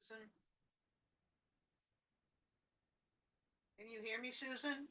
Susan? Can you hear me, Susan?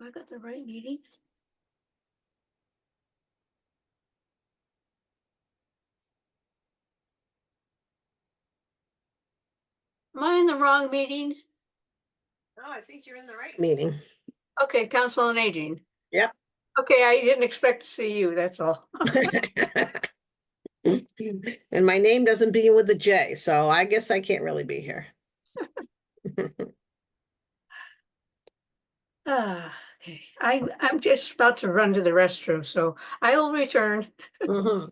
I got the right meeting? Am I in the wrong meeting? No, I think you're in the right meeting. Okay, Council on Aging. Yep. Okay, I didn't expect to see you, that's all. And my name doesn't begin with a J, so I guess I can't really be here. Okay, I'm just about to run to the restroom, so I will return. Mhm.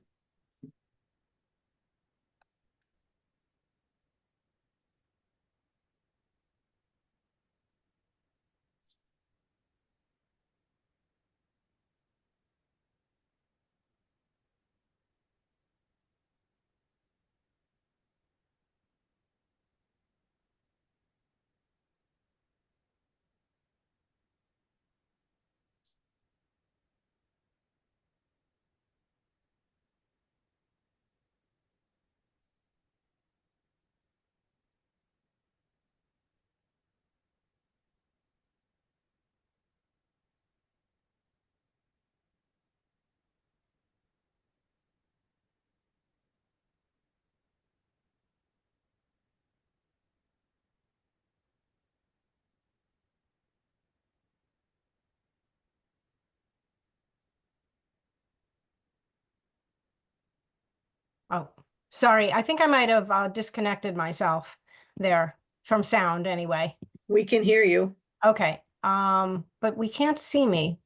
Oh, sorry. I think I might have disconnected myself there from sound anyway. We can hear you. Okay. But we can't see me.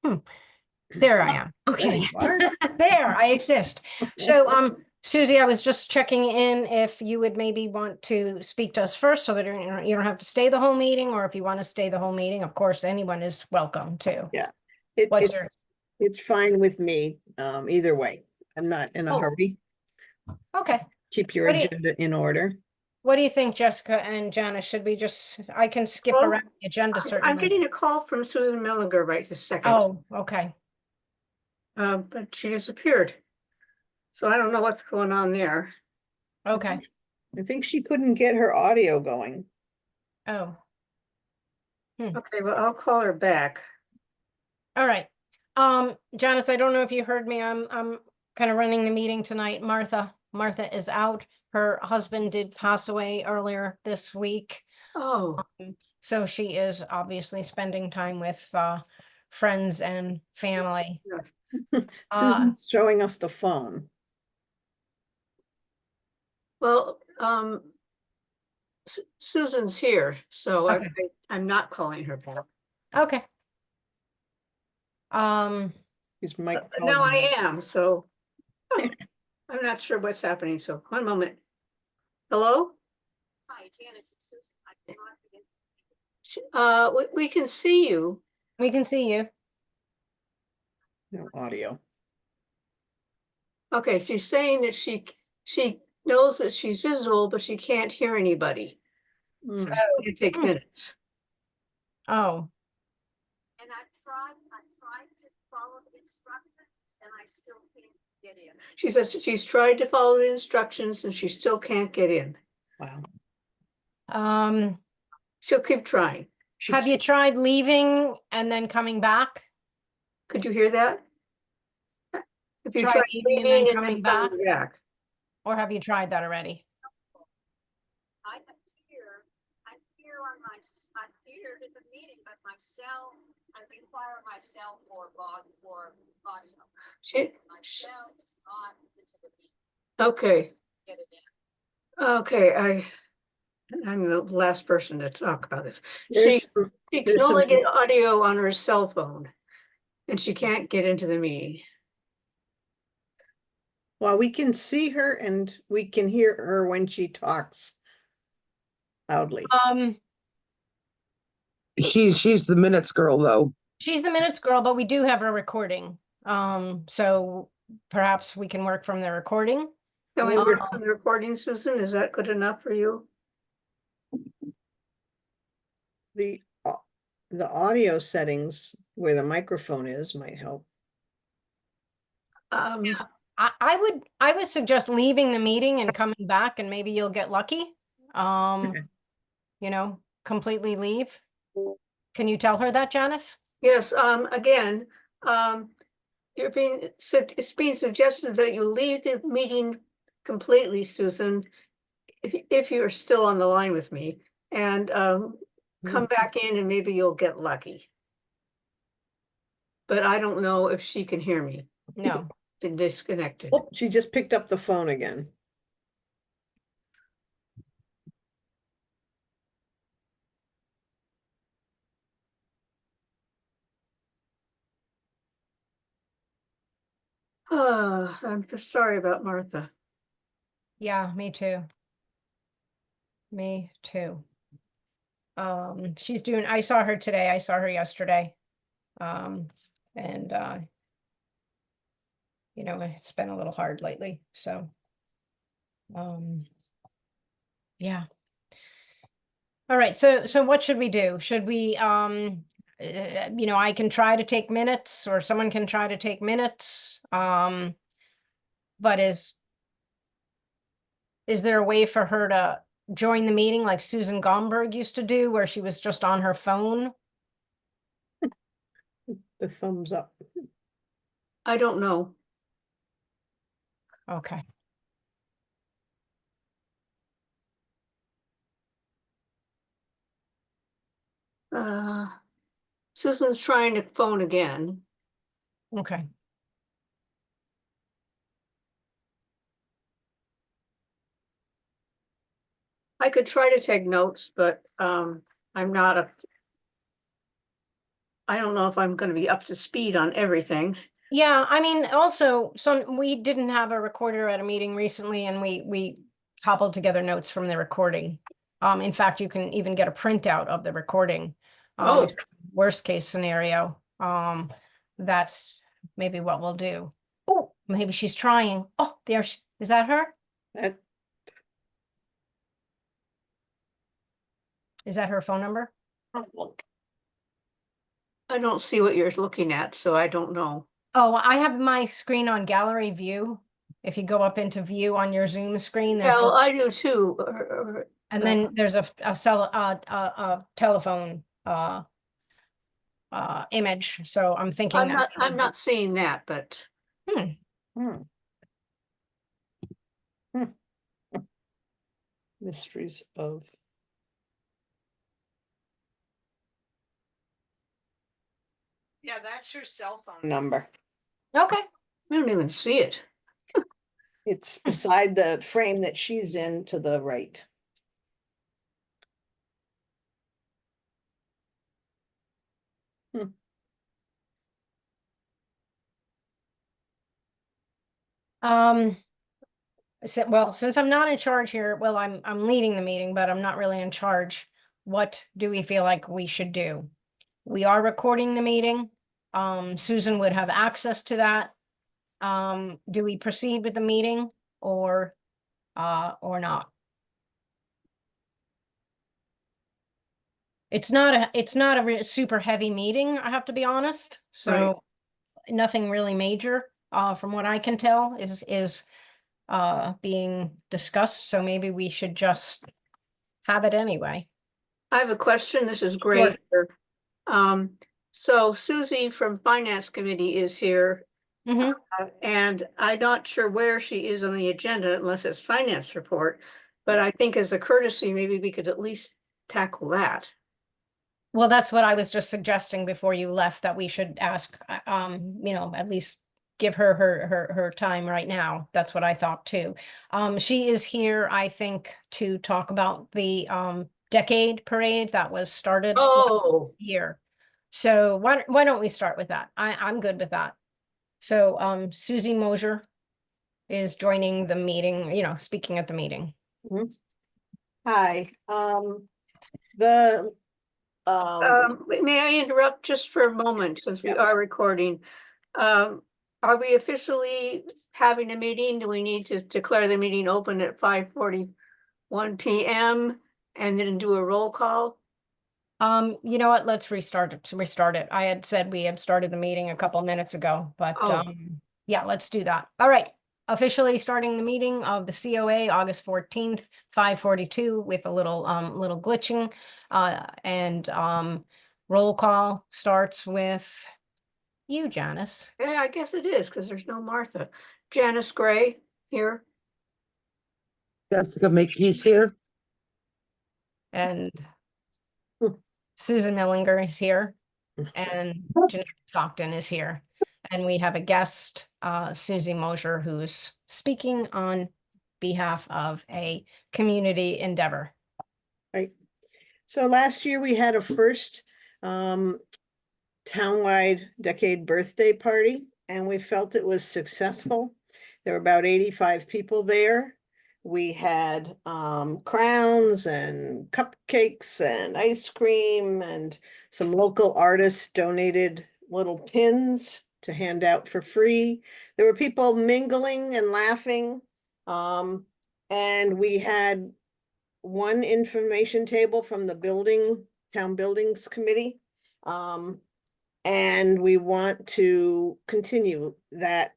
There I am. There Okay. you are. There, I exist. So, Susie, I was just checking in if you would maybe want to speak to us first so that you don't have to stay the whole meeting, or if you want to stay the whole meeting, of course, anyone is welcome to. Yeah. What's your, It's fine with me, either way. I'm not in a Oh. hurry. okay. Keep your What do you- agenda in order. What do you think, Jessica and Janice? Should we just, I can skip Well, around the agenda I'm certainly. getting a call from Susan Milliger right this second. Oh, okay. But she disappeared. So I don't know what's going on there. Okay. I think she couldn't get her audio going. Oh, Okay, well, I'll call her back. all right. Janice, I don't know if you heard me. I'm kind of running the meeting tonight. Martha is out. Her husband did pass away earlier this week. Oh, So she is obviously spending time with friends and family. Susan's showing us the phone. well, Susan's here, so Okay. I'm not calling her back. Okay. Um, Is Mike Now calling? I am, so I'm not sure what's happening, so one moment. Hello? Hi, Janice. We can see you. we can see you. No audio. Okay, she's saying that she knows that she's visible, but she can't hear anybody. So Mm. it take minutes. Oh, And I tried to follow the instructions and I still can't get in. She says she's tried to follow the instructions and she still can't get in. Wow. She'll keep trying. have you tried leaving and then coming back? Could you hear that? If you Try try leaving and leaving then and coming then coming back. Or have you tried that already? I'm here on I'm here at the meeting, but my cell, I require my cell for audio. My cell is not into the meeting. Okay, Get it in. okay, I'm the last person to talk about this. There's She can only get audio on her cell phone and she can't get into the meeting. well, we can see her and we can hear her when she talks loudly. She's the minutes girl though. She's the minutes girl, but we do have a recording. So perhaps we can work from the recording. Can we work on the recording, Susan? Is that good enough for you? The audio settings where the microphone is might help. I would suggest leaving the meeting and coming back, and maybe you'll get lucky. Okay. You know, completely leave. Can you tell her that, Janice? Yes, again, it's being suggested that you leave the meeting completely, Susan, if you're still on the line with me, and come back in and maybe you'll get lucky. But I don't know if she can hear me. No. Been disconnected. Oh, she just picked up the phone again. I'm sorry about Martha. Yeah, me too. Me too. She's doing, I saw her today. I saw her yesterday. And you know, it's been a little hard lately, so. Yeah. All right, so what should we do? Should we, you know, I can try to take minutes or someone can try to take minutes. But is there a way for her to join the meeting like Susan Gomberg used to do, where she was just on her phone? The thumbs up. I don't know. Okay. Susan's trying to phone again. Okay. I could try to take notes, but I'm not I don't know if I'm going to be up to speed on everything. Yeah, I mean, also we didn't have a recorder at a meeting recently and we cobbled together notes from the recording. In fact, you can even get a printout of the recording. Oh. Worst case scenario. That's maybe what we'll do. Oh, maybe she's trying. Oh, is that her? That, Is that her phone number? I don't see what you're looking at, so I don't know. Oh, I have my screen on gallery view. If you go up into view on your Zoom screen, there's Well, I do too. and then there's a telephone image. So I'm thinking I'm not seeing that, but hmm. Mysteries of. Yeah, that's her cell phone number. Okay. I don't even see it. It's beside the frame that she's in to the right. Well, since I'm not in charge here, well, I'm leading the meeting, but I'm not really in charge. What do we feel like we should do? We are recording the meeting. Susan would have access to that. Do we proceed with the meeting or not? It's not a super heavy meeting, I have to be honest. So nothing really major, from what I can tell is being discussed. So maybe we should just have it anyway. I have a question. This is great. So Susie from Finance Committee is here. Mhm. And I'm not sure where she is on the agenda unless it's finance report. But I think as a courtesy, maybe we could at least tackle that. Well, that's what I was just suggesting before you left, that we should ask, you know, at least give her her time right now. That's what I thought too. She is here, I think, to talk about the decade parade that was started Oh, here. So why don't we start with that? I'm good with that. So Susie Mosier is joining the meeting, you know, speaking at the meeting. Hi, the may I interrupt just for a moment since we are recording? Are we officially having a meeting? Do we need to declare the meeting open at 5:41 p.m. and then do a roll call? You know what? Let's restart it. I had said we had started the meeting a couple minutes ago, but yeah, let's do that. All right. Officially starting the meeting of the COA August 14th, 5:42 with a little glitching. And roll call starts with you, Janice. Yeah, I guess it is, because there's no Martha. Janice Gray here. Jessica McKee's here. And Hmm. Susan Millinger is here, and Jeanette Stockton is here. And we have a guest, Susie Mosher, who's speaking on behalf of a community endeavor. Right. So last year we had a first townwide decade birthday party, and we felt it was successful. There were about 85 people there. We had crowns and cupcakes and ice cream, and some local artists donated little pins to hand out for free. There were people mingling and laughing. And we had one information table from the town buildings committee. And we want to continue that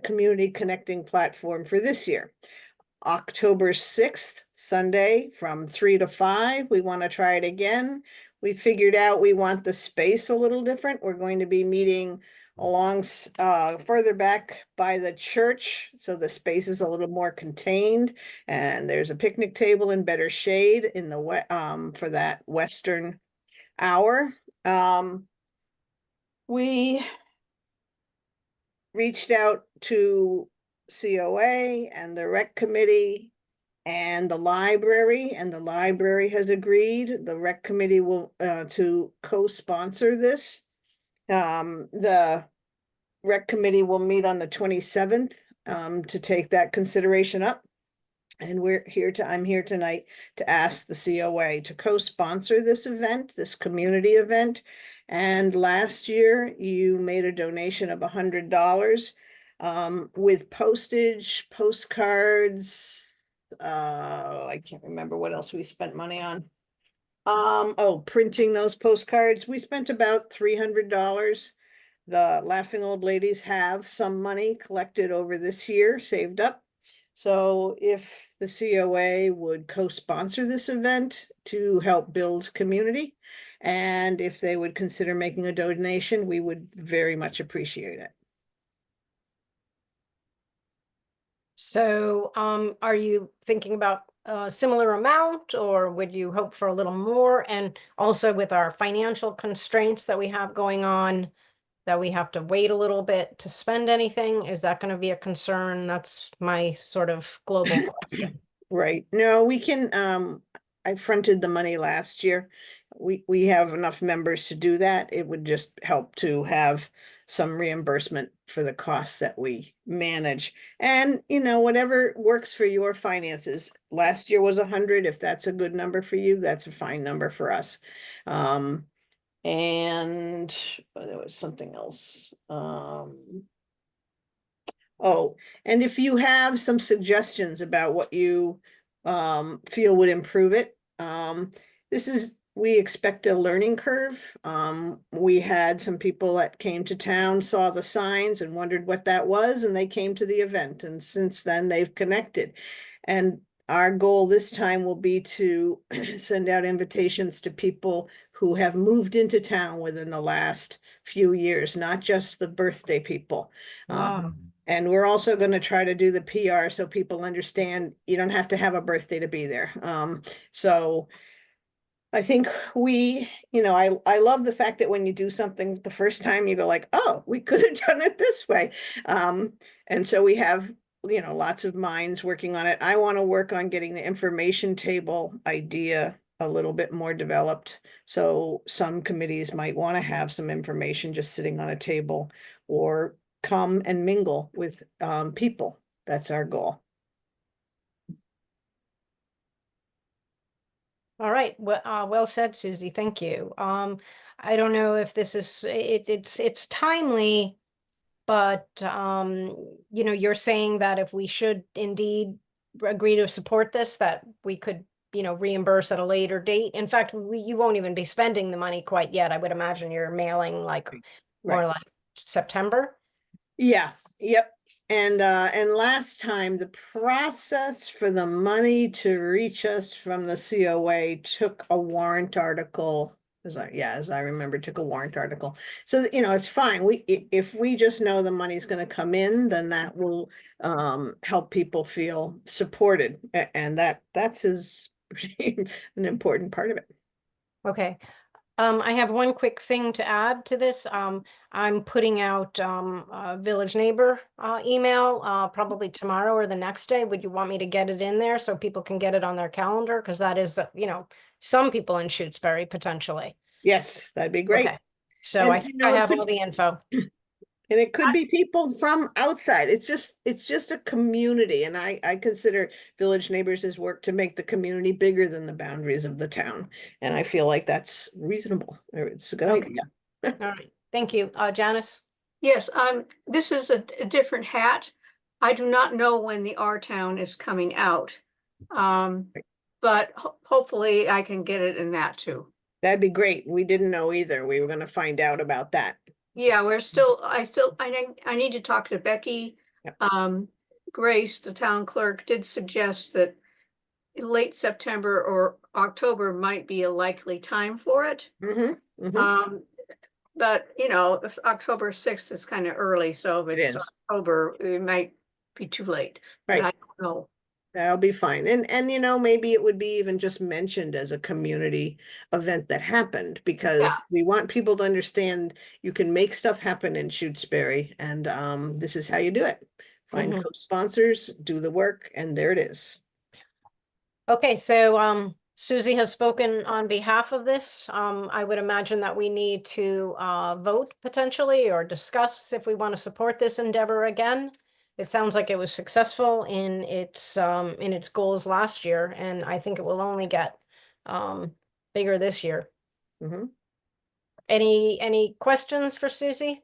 community connecting platform for this year. October 6th, Sunday, from 3 to 5. We want to try it again. We figured out we want the space a little different. We're going to be meeting along further back by the church, so the space is a little more contained, and there's a picnic table in better shade in the for that western hour. We reached out to COA and the rec committee and the library has agreed. The rec committee will to co-sponsor this. The rec committee will meet on the 27th to take that consideration up. And I'm here tonight to ask the COA to co-sponsor this event, this community event. And last year you made a donation of $100 with postage, postcards. I can't remember what else we spent money on. Printing those postcards. We spent about $300. The Laughing Old Ladies have some money collected over this year, saved up. So if the COA would co-sponsor this event to help build community, and if they would consider making a donation, we would very much appreciate it. So, are you thinking about a similar amount, or would you hope for a little more? And also with our financial constraints that we have going on, that we have to wait a little bit to spend anything, is that going to be a concern? That's my sort of global question. Right. No, we can, I fronted the money last year. We have enough members to do that. It would just help to have some reimbursement for the costs that we manage. And, whatever works for your finances. Last year was 100. If that's a good number for you, that's a fine number for us. And there was something else. Oh, and if you have some suggestions about what you feel would improve it, we expect a learning curve. We had some people that came to town, saw the signs and wondered what that was, and they came to the event. And since then they've connected. And our goal this time will be to send out invitations to people who have moved into town within the last few years, not just the birthday people. Wow. And we're also going to try to do the PR so people understand you don't have to have a birthday to be there. So I think I love the fact that when you do something the first time, you go like, oh, we could have done it this way. And so we have, lots of minds working on it. I want to work on getting the information table idea a little bit more developed. So some committees might want to have some information just sitting on a table, or come and mingle with people. That's our goal. All right. Well said, Susie. Thank you. I don't know if this is it's timely, but you're saying that if we should indeed agree to support this, that we could, reimburse at a later date. In fact, you won't even be spending the money quite yet. I would imagine you're mailing more like September. Yeah, yep. And last time the process for the money to reach us from the COA took a warrant article As I remember, took a warrant article. So, it's fine. If we just know the money's gonna come in, then that will help people feel supported. And that's an important part of it. Okay. I have one quick thing to add to this. I'm putting out a village neighbor email probably tomorrow or the next day. Would you want me to get it in there so people can get it on their calendar? Because that is, some people in Shutesbury potentially. Yes, that'd be great. Okay. So I And, think I have all the info. and it could be people from outside. It's just a community. And I consider Village Neighbors' work to make the community bigger than the boundaries of the town. And I feel like that's reasonable. Or it's a good Okay. idea. All right. Thank you. Janice? Yes, this is a different hat. I do not know when the R Town is coming out. But hopefully I can get it in that too. That'd be great. We didn't know either. We were gonna find out about that. Yeah, I need to talk to Becky. Yep. Grace, the town clerk, did suggest that late September or October might be a likely time for it. Mm-hmm. But if October 6th is kind of early, so if It it's is. October, it might be too late. But Right. I don't know. That'll be fine. And maybe it would be even just mentioned as a community event that happened because Yeah. we want people to understand you can make stuff happen in Shutesbury and this is how you do it. Find Mhm. co-sponsors, do the work, and there it is. Okay, so Susie has spoken on behalf of this. I would imagine that we need to vote potentially or discuss if we want to support this endeavor again. It sounds like it was successful in its goals last year, and I think it will only get bigger this year. Mhm. Any questions for Susie?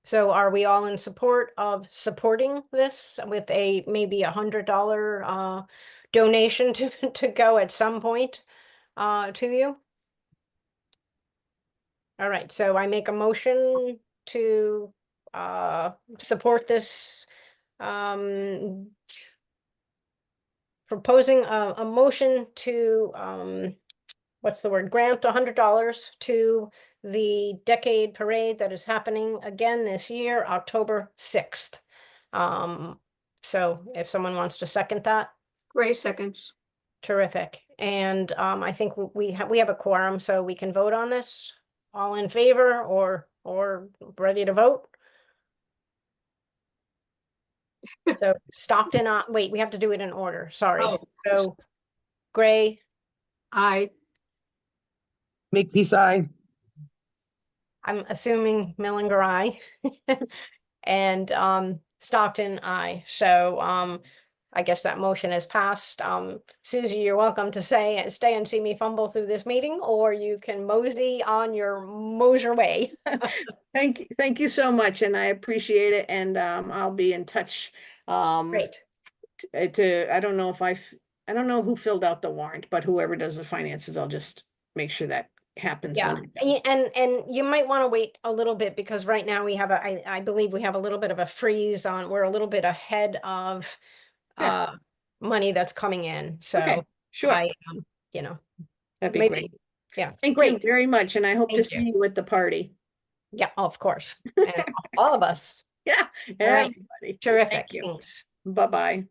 So are we all in support of supporting this with a maybe $100 donation to go at some point to you? All right, so I make a motion to support this proposing a motion to what's the word, grant $100 to the Decade Parade that is happening again this year, October 6th. So if someone wants to second that, Grace seconds. terrific. And I think we have a quorum, so we can vote on this. All in favor or ready to vote? So Stockton, wait, we have to do it in order, sorry. Oh. So Gray, I Makepeace, aye. I'm assuming Millinger, aye. And Stockton, aye. So I guess that motion is passed. Susie, you're welcome to stay and see me fumble through this meeting, or you can mosey on your Mosier way. Thank you so much, and I appreciate it. And I'll be in touch. Great. I don't know I don't know who filled out the warrant, but whoever does the finances, I'll just make sure that happens Yeah, when it does. and you might want to wait a little bit because right now we have I believe we have a little bit of a freeze on, we're a little bit ahead of Yeah. money that's coming in. So Okay, sure. That'd be maybe, great. yeah, Thank you great. very much, and I hope to Thank see you at the party. Yeah, of course. And all of us. Yeah, All right. everybody. Terrific. Thank you. Thanks. Bye-bye.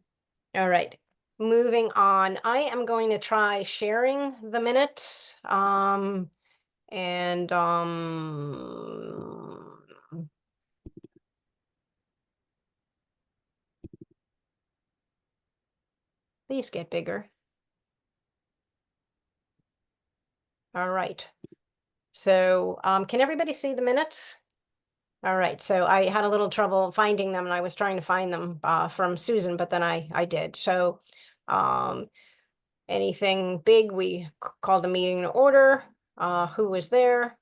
All right. Moving on, I am going to try sharing the minutes. And these get bigger. All right. So can everybody see the minutes? All right, so I had a little trouble finding them and I was trying to find them from Susan, but then I did. So anything big, we called the meeting to order. Who was there?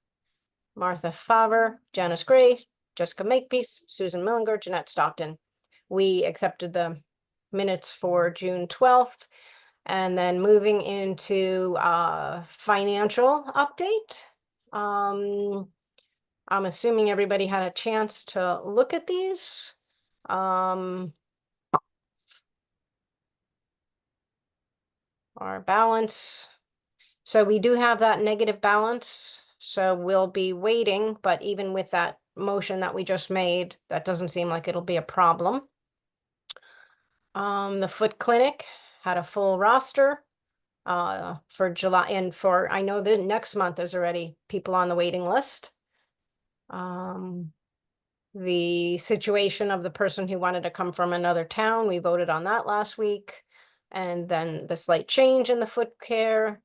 Martha Faber, Janice Gray, Jessica Makepeace, Susan Millinger, Jeanette Stockton. We accepted the minutes for June 12th. And then moving into financial update. I'm assuming everybody had a chance to look at these. Our balance. So we do have that negative balance, so we'll be waiting, but even with that motion that we just made, that doesn't seem like it'll be a problem. The Foot Clinic had a full roster for July, and for, I know that next month there's already people on the waiting list. The situation of the person who wanted to come from another town, we voted on that last week. And then the slight change in the foot care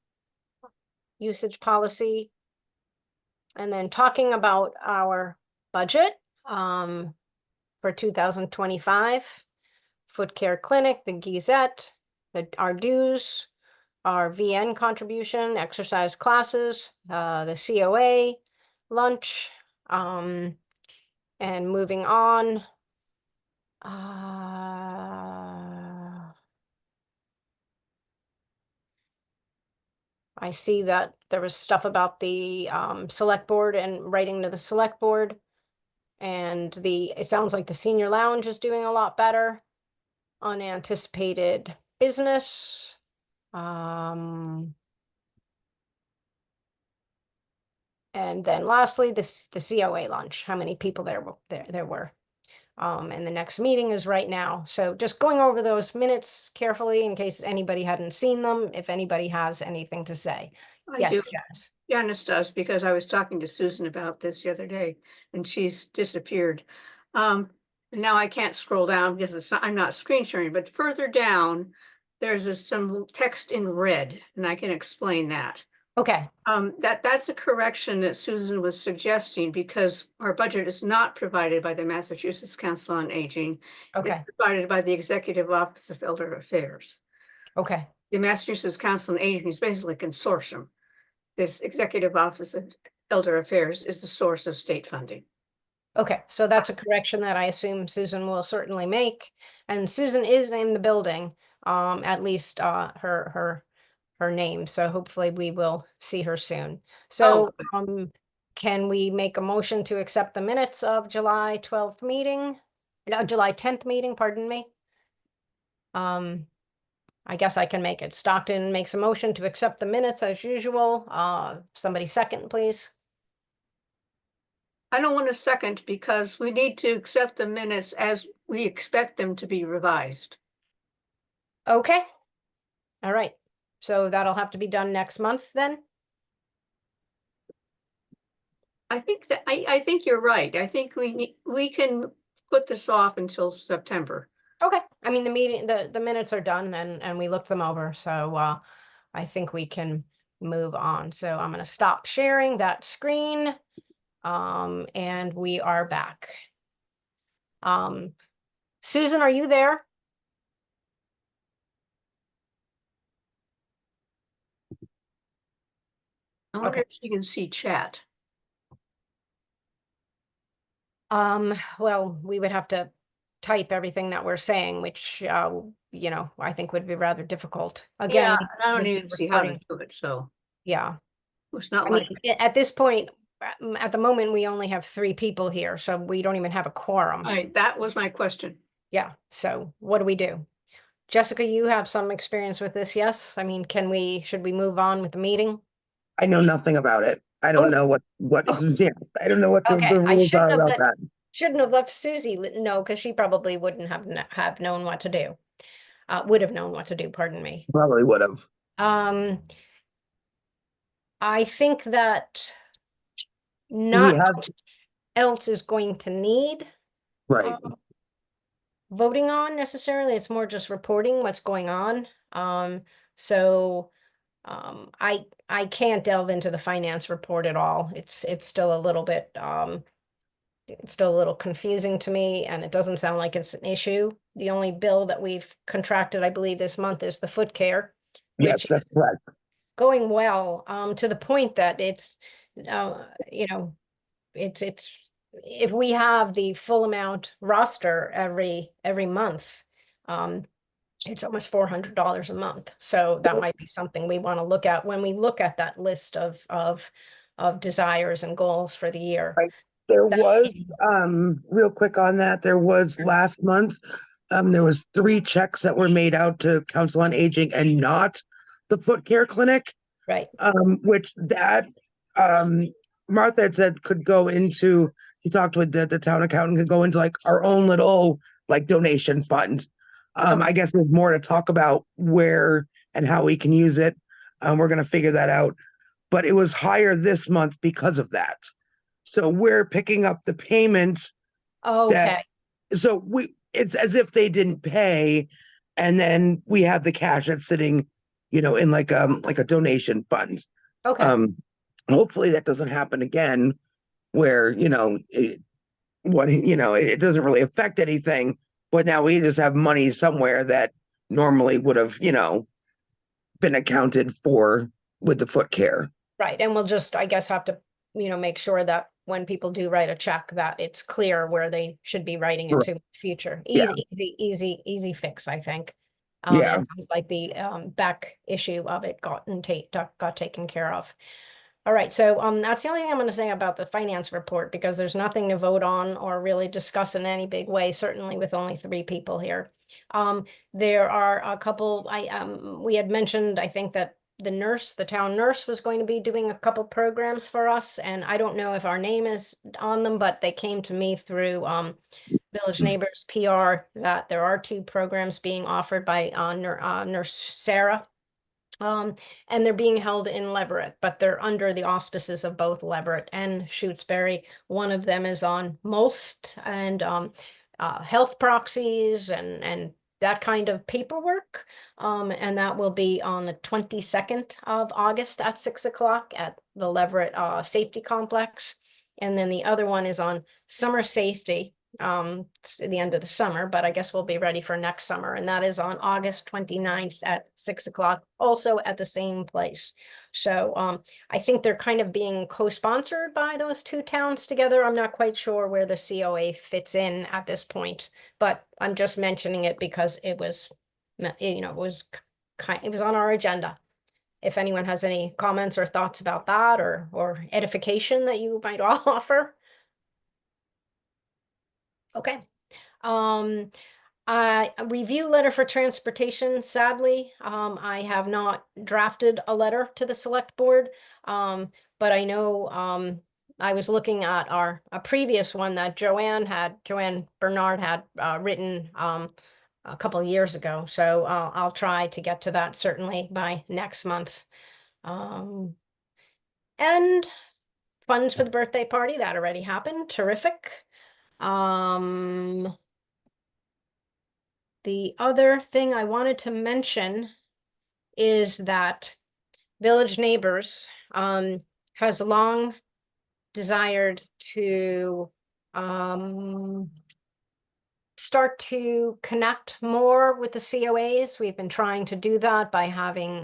usage policy. And then talking about our budget for 2025, Foot Care Clinic, the Gazette, our dues, our VN contribution, exercise classes, the COA, lunch, and moving on. I see that there was stuff about the select board and writing to the select board. And it sounds like the senior lounge is doing a lot better. Unanticipated business. And then lastly, the COA lunch, how many people there were. And the next meeting is right now. So just going over those minutes carefully in case anybody hadn't seen them, if anybody has anything to say. I Yes, do. Janice. Janice does, because I was talking to Susan about this the other day and she's disappeared. Now I can't scroll down because I'm not screen sharing, but further down, there's some text in red and I can explain that. Okay, That's a correction that Susan was suggesting because our budget is not provided by the Massachusetts Council on Aging. okay, It's provided by the Executive Office of Elder Affairs. okay, The Massachusetts Council on Aging is basically a consortium. This Executive Office of Elder Affairs is the source of state funding. okay. So that's a correction that I assume Susan will certainly make. And Susan is in the building, at least her name. So hopefully we will see her soon. So can we make a motion to accept the minutes of July 12th meeting? No, July 10th meeting, pardon me. I guess I can make it. Stockton makes a motion to accept the minutes as usual. Somebody second, please. I don't want a second because we need to accept the minutes as we expect them to be revised. Okay. All right. So that'll have to be done next month then? I think you're right. I think we can put this off until September. Okay. I mean, the minutes are done and we looked them over. So I think we can move on. So I'm going to stop sharing that screen. And we are back. Susan, are you there? I wonder Okay. if you can see chat. Well, we would have to type everything that we're saying, which, I think would be rather difficult. Again, Yeah, I don't with even see how to recording. do it, so Yeah. it's not I like, mean, at this point, at the moment, we only have 3 people here, so we don't even have a quorum. all right, that was my question. Yeah, so what do we do? Jessica, you have some experience with this, yes? I mean, should we move on with the meeting? I know nothing about it. I don't know what, yeah, I don't know what the Okay, I rules shouldn't are have about that. shouldn't have left Susie know, because she probably wouldn't have known what to do. Would have known what to do, pardon me. Probably would have. I think that Do we not have, much else is going to need right, voting on necessarily. It's more just reporting what's going on. So I can't delve into the finance report at all. It's still a little bit it's still a little confusing to me, and it doesn't sound like it's an issue. The only bill that we've contracted, I believe, this month is the foot care, yes, which that's correct. going well, to the point that it's it's if we have the full amount roster every month, it's almost $400 a month. So that might be something we want to look at when we look at that list of desires and goals for the year. Right. There That- was, real quick on that, there was last month, there was 3 checks that were made out to Council on Aging and not the Foot Care Clinic. Right. Which that, um, Martha had said could go into, she talked with the town accountant, could go into like our own little like donation fund. Okay. I guess there's more to talk about where and how we can use it. We're gonna figure that out. But it was higher this month because of that. So we're picking up the payment that, Okay. so it's as if they didn't pay, and then we have the cash that's sitting, in like a donation fund. Okay. Um, Hopefully that doesn't happen again, where it doesn't really affect anything, but now we just have money somewhere that normally would have been accounted for with the foot care. Right. And we'll just, I guess, have to, make sure that when people do write a check, that it's clear where they should be writing it Right. to in the future. Yeah. Easy fix, I think. Yeah. It sounds like the back issue of it got taken care of. All right, so that's the only thing I'm going to say about the finance report, because there's nothing to vote on or really discuss in any big way, certainly with only 3 people here. There are a couple, we had mentioned, I think, that the town nurse was going to be doing a couple programs for us, and I don't know if our name is on them, but they came to me through Village Neighbors PR that there are 2 programs being offered by Nurse Sarah. And they're being held in Leverett, but they're under the auspices of both Leverett and Shutesbury. One of them is on most and health proxies and that kind of paperwork. And that will be on the 22nd of August at 6 o'clock at the Leverett Safety Complex. And then the other one is on summer safety. It's the end of the summer, but I guess we'll be ready for next summer. And that is on August 29th at 6 o'clock, also at the same place. So I think they're kind of being co-sponsored by those 2 towns together. I'm not quite sure where the COA fits in at this point, but I'm just mentioning it because it was, it was on our agenda. If anyone has any comments or thoughts about that or edification that you might offer. Okay. A review letter for transportation. Sadly, I have not drafted a letter to the select board. But I know, I was looking at a previous one that Joanne Bernard had, written, a couple of years ago. So, I'll try to get to that certainly by next month. And funds for the birthday party, that already happened. Terrific. The other thing I wanted to mention is that Village Neighbors has long desired to start to connect more with the COAs. We've been trying to do that by having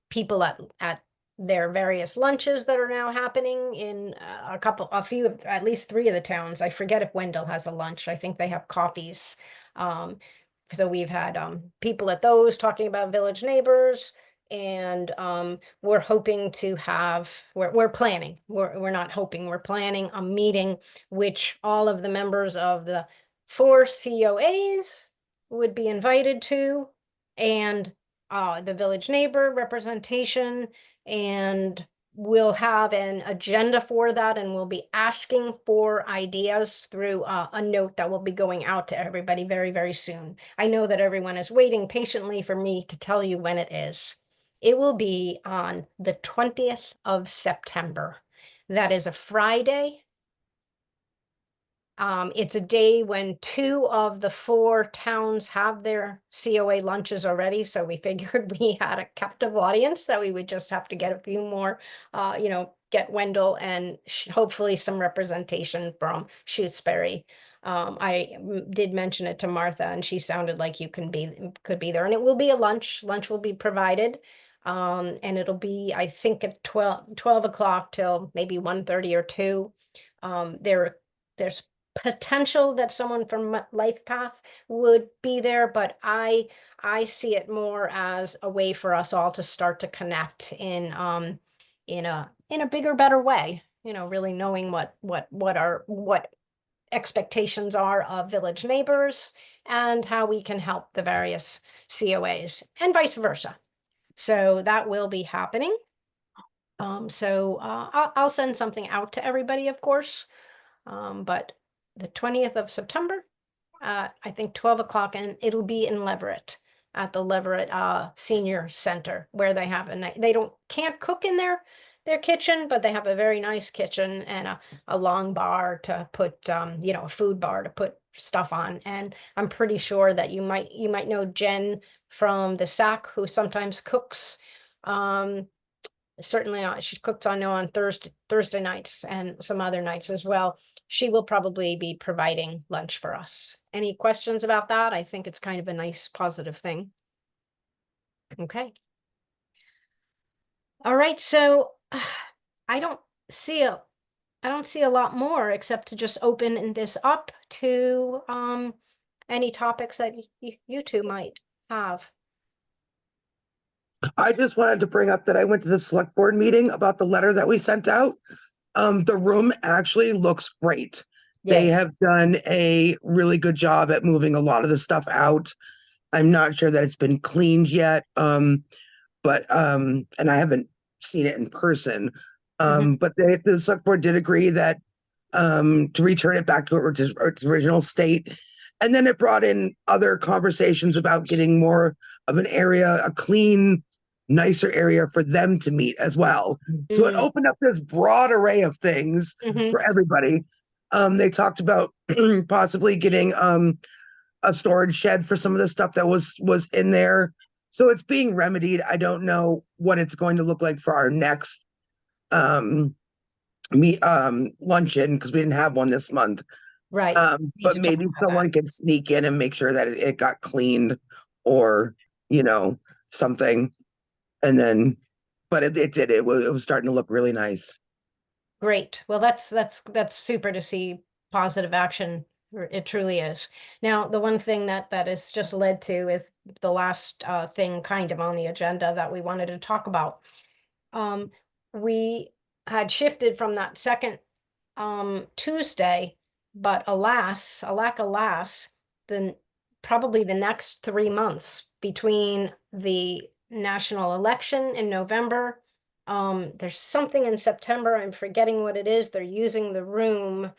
people at their various lunches that are now happening in at least 3 of the towns. I forget if Wendell has a lunch. I think they have coffees. So we've had people at those talking about Village Neighbors, and we're hoping to have, we're planning, we're not hoping, we're planning a meeting which all of the members of the 4 COAs would be invited to, and the village neighbor representation, and we'll have an agenda for that, and we'll be asking for ideas through a note that will be going out to everybody very, very soon. I know that everyone is waiting patiently for me to tell you when it is. It will be on the 20th of September. That is a Friday. It's a day when 2 of the 4 towns have their COA lunches already, so we figured we had a captive audience that we would just have to get a few more, get Wendell and hopefully some representation from Shutesbury. I did mention it to Martha, and she sounded like you could be there, and it will be a lunch. Lunch will be provided. And it'll be, I think, at 12 o'clock till maybe 1:30 or 2. There's potential that someone from Life Path would be there, but I see it more as a way for us all to start to connect in a bigger, better way. Really knowing what expectations are of Village Neighbors and how we can help the various COAs and vice versa. So that will be happening. I'll send something out to everybody, of course. But the 20th of September, I think 12 o'clock, and it'll be in Leverett at the Leverett Senior Center, where they have they can't cook in their kitchen, but they have a very nice kitchen and a long bar to put a food bar to put stuff on. And I'm pretty sure that you might know Jen from the SAC, who sometimes cooks. Certainly she cooks on Thursday nights and some other nights as well. She will probably be providing lunch for us. Any questions about that? I think it's kind of a nice positive thing. Okay. All right, so I don't see a lot more except to just open this up to any topics that you two might have. I just wanted to bring up that I went to the select board meeting about the letter that we sent out. The room actually looks great. They Yeah. have done a really good job at moving a lot of the stuff out. I'm not sure that it's been cleaned yet. But and I haven't seen it in person. But the select board did agree that to return it back to its original state. And then it brought in other conversations about getting more of an area, a clean, nicer area for them to meet as well. So it opened up this broad array of things for everybody. They talked about possibly getting a storage shed for some of the stuff that was in there. So it's being remedied. I don't know what it's going to look like for our next luncheon, because we didn't have one this month. Right. But maybe someone can sneak in and make sure that it got cleaned, or something. And then, but it did. It was starting to look really nice. Great. Well, that's super to see positive action. It truly is. Now, the one thing that is just led to is the last thing kind of on the agenda that we wanted to talk about. We had shifted from that second Tuesday, but alas, then probably the next 3 months between the national election in November. There's something in September, I'm forgetting what it is. They're using the room.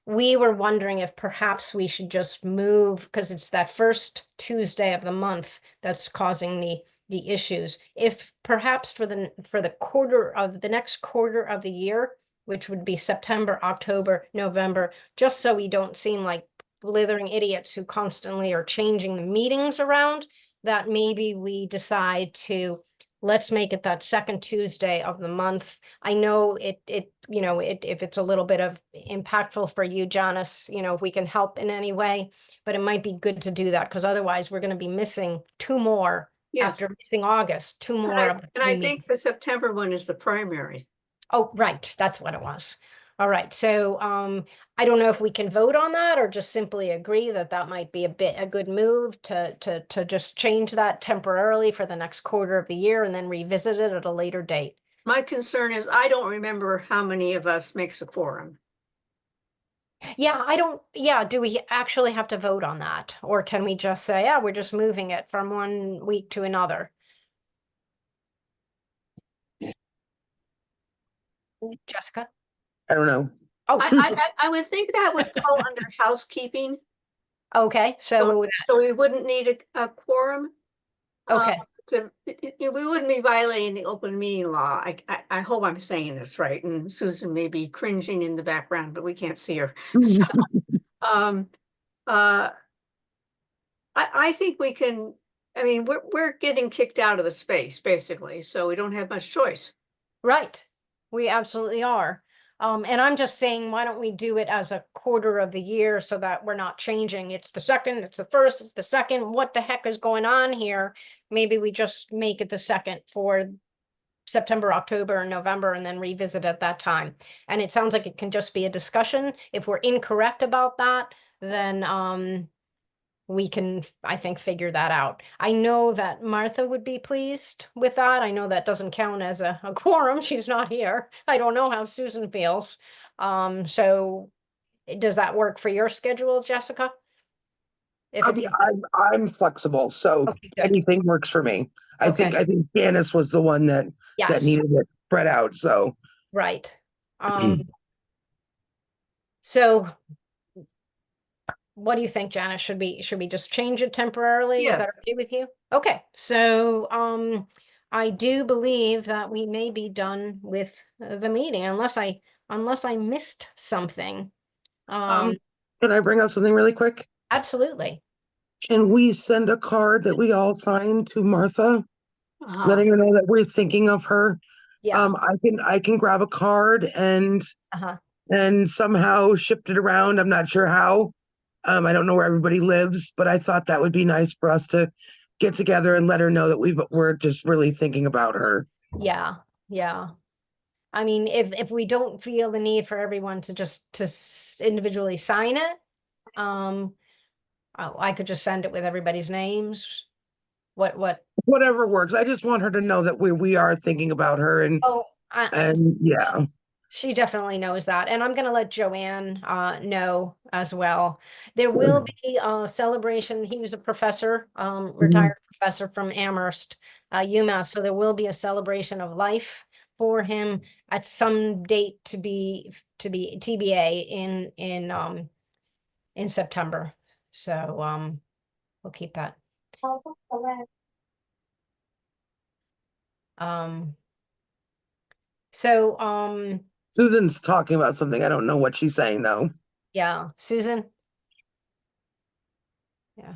We were wondering if perhaps we should just move, because it's that first Tuesday of the month that's causing the issues. If perhaps for the next quarter of the year, which would be September, October, November, just so we don't seem like blithering idiots who constantly are changing the meetings around, that maybe we decide to let's make it that second Tuesday of the month. I know if it's a little bit of impactful for you, Janice, if we can help in any way, but it might be good to do that, because otherwise we're going to be missing two more. Yeah. After missing August, two more. And I think the September one is the primary. Oh, right. That's what it was. All right. So I don't know if we can vote on that or just simply agree that might be a good move to just change that temporarily for the next quarter of the year and then revisit it at a later date. My concern is I don't remember how many of us makes a quorum. Yeah, do we actually have to vote on that? Or can we just say, yeah, we're just moving it from one week to another? Jessica? I don't know. Oh, I would think that would fall under housekeeping. okay. So we wouldn't need a quorum. Okay. We wouldn't be violating the open meeting law. I hope I'm saying this right, and Susan may be cringing in the background, but we can't see her. So, I think we can. I mean, we're getting kicked out of the space basically, so we don't have much choice. Right. We absolutely are. And I'm just saying, why don't we do it as a quarter of the year so that we're not changing? It's the second, it's the first, it's the second. What the heck is going on here? Maybe we just make it the second for September, October, and November, and then revisit at that time. And it sounds like it can just be a discussion. If we're incorrect about that, then we can, I think, figure that out. I know that Martha would be pleased with that. I know that doesn't count as a quorum. She's not here. I don't know how Susan feels. So does that work for your schedule, Jessica? If I it's, mean, I'm flexible, so okay, good. anything works for me. I think Janice was the one that Yes, needed it spread out. So right. So what do you think, Janice? Should we just change it temporarily? Is that Yes. okay with you? Okay, so I do believe that we may be done with the meeting unless I missed something. can I bring up something really quick? Absolutely. Can we send a card that we all sign to Martha, letting Uh, her know that we're thinking of her? Yeah. I can grab a card Uh-huh. and somehow shift it around. I'm not sure how. I don't know where everybody lives, but I thought that would be nice for us to get together and let her know that we're just really thinking about her. Yeah. Yeah. I mean, if we don't feel the need for everyone to just individually sign it, I could just send it with everybody's names. What? Whatever works. I just want her to know that we are thinking about her Oh, and yeah. she definitely knows that. And I'm going to let Joanne know as well. There will be a celebration. He was a professor, retired professor from Amherst, UMass. So there will be a celebration of life for him at some date to be TBA in September. So we'll keep that. Um so Susan's talking about something. I don't know what she's saying though. yeah, Susan. Yeah.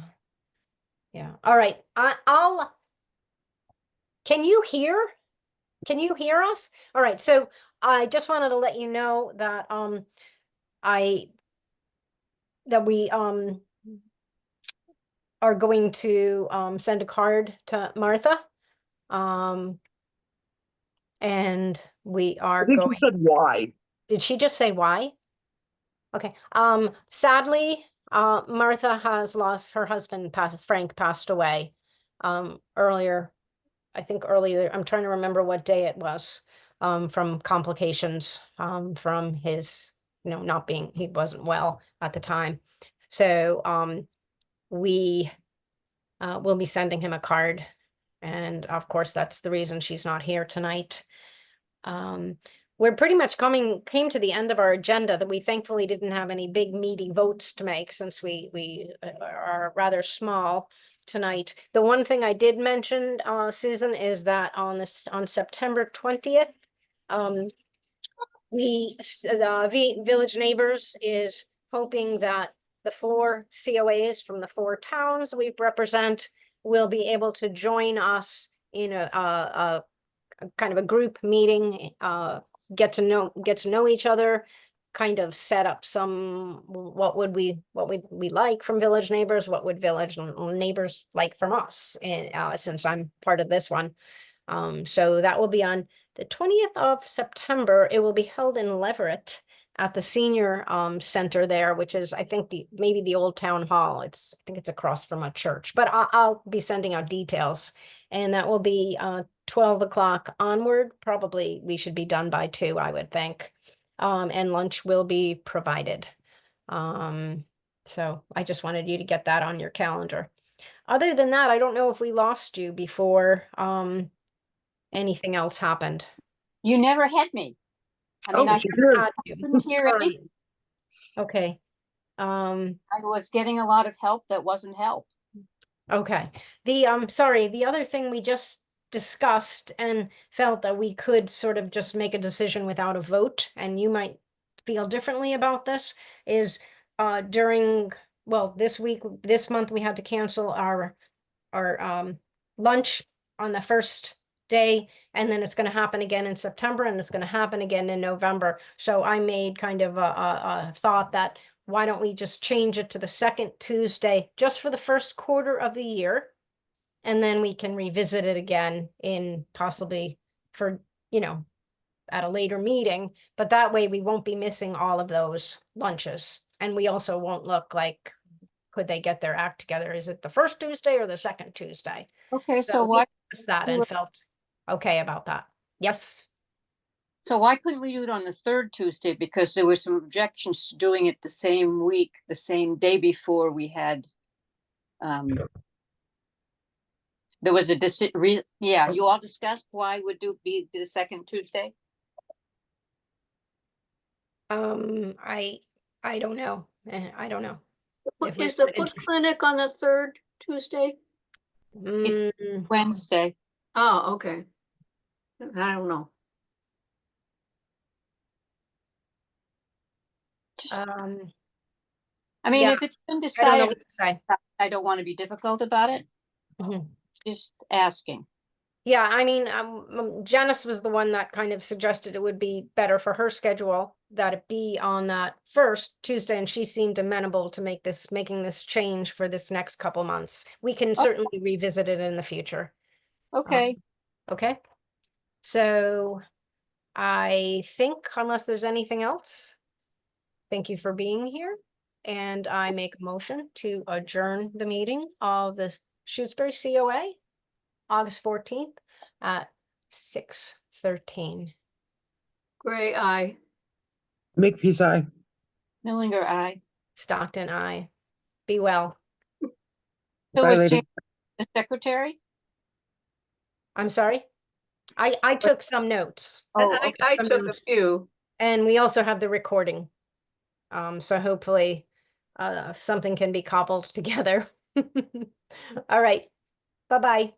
Yeah. All right. I'll can you hear? Can you hear us? All right. So I just wanted to let you know that I that we are going to send a card to Martha. And we I are think she going, said why. did she just say why? Okay. Sadly, Martha has lost her husband, Frank passed away earlier. I think earlier, I'm trying to remember what day it was, from complications, from his, not being, he wasn't well at the time. So, we will be sending him a card. And of course, that's the reason she's not here tonight. We're pretty much came to the end of our agenda that we thankfully didn't have any big meaty votes to make since we are rather small tonight. The one thing I did mention, Susan, is that on September 20th, the Village Neighbors is hoping that the 4 COAs from the 4 towns we represent will be able to join us in a kind of a group meeting, get to know each other, kind of set up some, what would we like from Village Neighbors, what would Village Neighbors like from us, and since I'm part of this one. So that will be on the 20th of September. It will be held in Leverett at the senior center there, which is, I think, maybe the old town hall. I think it's across from a church, but I'll be sending out details. And that will be 12 o'clock onward. Probably we should be done by 2, I would think. And lunch will be provided. So I just wanted you to get that on your calendar. Other than that, I don't know if we lost you before anything else happened. You never had me. I mean, Oh, I she did. Had you. couldn't hear All right. anything. Okay. I was getting a lot of help that wasn't help. Okay. Sorry, the other thing we just discussed and felt that we could sort of just make a decision without a vote, and you might feel differently about this, is this month we had to cancel our lunch on the first day, and then it's going to happen again in September, and it's going to happen again in November. So I made kind of a thought that why don't we just change it to the second Tuesday just for the first quarter of the year? And then we can revisit it again in possibly for, at a later meeting, but that way we won't be missing all of those lunches. And we also won't look like, could they get their act together? Is it the first Tuesday or the second Tuesday? Okay, So so why, that and felt okay about that. Yes. so why couldn't we do it on the 3rd Tuesday? Because there were some objections to doing it the same week, the same day before we had There was a yeah, you all discussed why would be the second Tuesday? I don't know. I don't know. If we Is the put it foot in- clinic on the third Tuesday? Mm, Wednesday. Oh, okay. I don't know. um, I mean, yeah, if it's been I don't know decided, what to say. I don't want to be difficult about it, Mhm. just asking. Yeah, I mean, Janice was the one that kind of suggested it would be better for her schedule that it be on that first Tuesday, and she seemed amenable to making this change for this next couple months. We can certainly revisit it in the future. Okay, Okay. So I think unless there's anything else, thank you for being here. And I make a motion to adjourn the meeting of the Shutesbury COA, August 14th at 6:13. Gray eye. Makepeace, aye. Millinger, aye. Stockton, I. Be well. So Bye, was lady. Jane the secretary? I'm sorry. I took some notes. And Oh, okay. I Some took a notes. few. And we also have the recording. So hopefully something can be cobbled together. All right. Bye-bye.